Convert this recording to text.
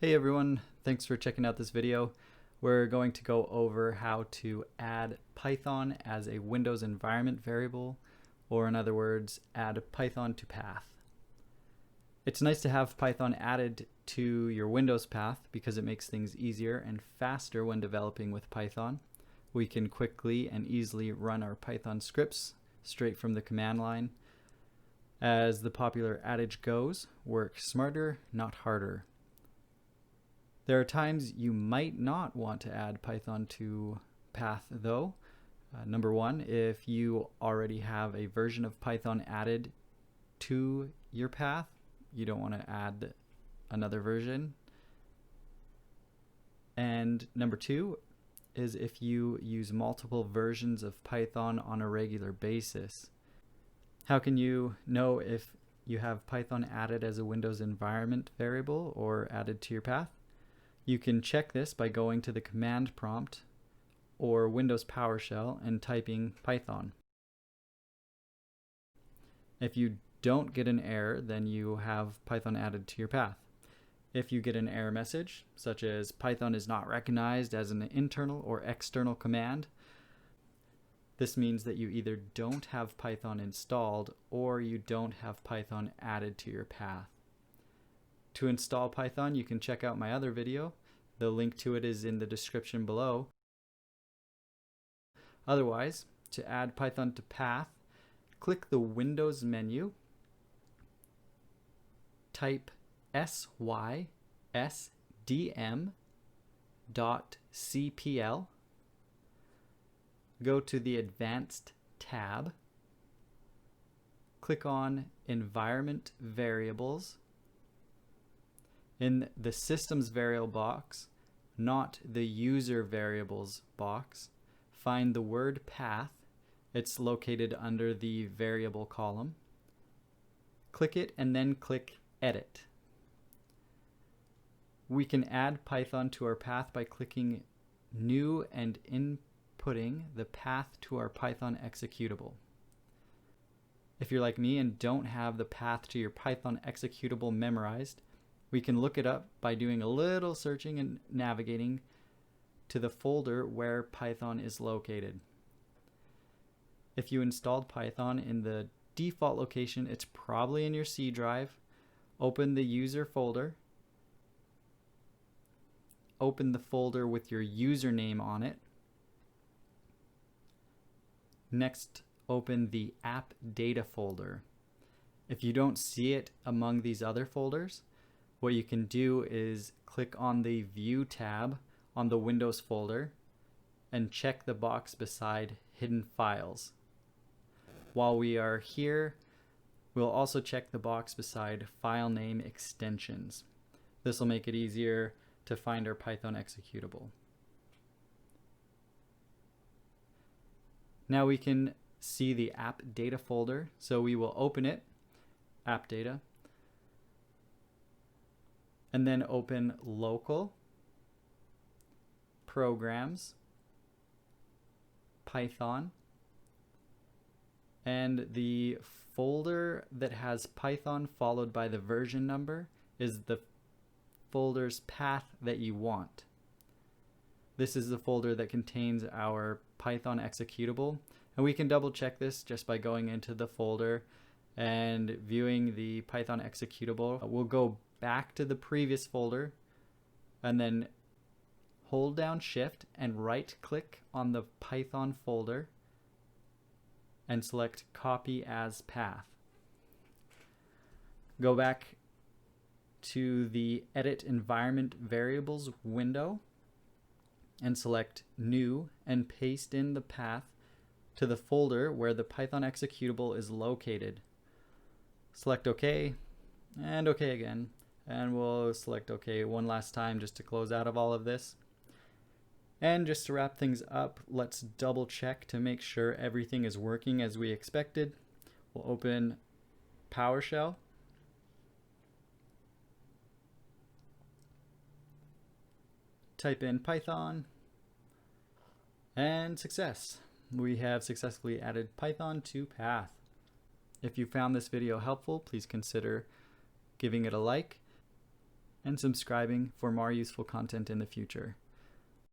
Hey everyone, thanks for checking out this video. We're going to go over how to add Python as a Windows environment variable, or in other words, add Python to path. It's nice to have Python added to your Windows path because it makes things easier and faster when developing with Python. We can quickly and easily run our Python scripts straight from the command line. As the popular adage goes, work smarter, not harder. There are times you might not want to add Python to path though. Number one, if you already have a version of Python added to your path, you don't want to add another version. And number two is if you use multiple versions of Python on a regular basis. How can you know if you have Python added as a Windows environment variable or added to your path? You can check this by going to the command prompt or Windows PowerShell and typing Python. If you don't get an error, then you have Python added to your path. If you get an error message, such as Python is not recognized as an internal or external command, this means that you either don't have Python installed or you don't have Python added to your path. To install Python, you can check out my other video. The link to it is in the description below. Otherwise, to add Python to path, click the Windows menu, type sysdm.cpl, go to the Advanced tab, click on Environment Variables. In the Systems variable box, not the User variables box, find the word path. It's located under the variable column. Click it and then click Edit. We can add Python to our path by clicking New and inputting the path to our Python executable. If you're like me and don't have the path to your Python executable memorized, we can look it up by doing a little searching and navigating to the folder where Python is located. If you installed Python in the default location, it's probably in your C drive. Open the user folder. Open the folder with your username on it. Next, open the app data folder. If you don't see it among these other folders, what you can do is click on the View tab on the Windows folder and check the box beside Hidden Files. While we are here, we'll also check the box beside File Name Extensions. This will make it easier to find our Python executable. Now we can see the app data folder, so we will open it, app data, and then open Local, Programs, Python, and the folder that has Python followed by the version number is the folder's path that you want. This is the folder that contains our Python executable, and we can double check this just by going into the folder and viewing the Python executable. We'll go back to the previous folder and then hold down Shift and right click on the Python folder and select Copy as Path. Go back to the Edit Environment Variables window and select New and paste in the path to the folder where the Python executable is located. Select OK and OK again, and we'll select OK one last time just to close out of all of this. And just to wrap things up, let's double check to make sure everything is working as we expected. We'll open PowerShell, type in Python, and success. We have successfully added Python to path. If you found this video helpful, please consider giving it a like. and subscribing for more useful content in the future.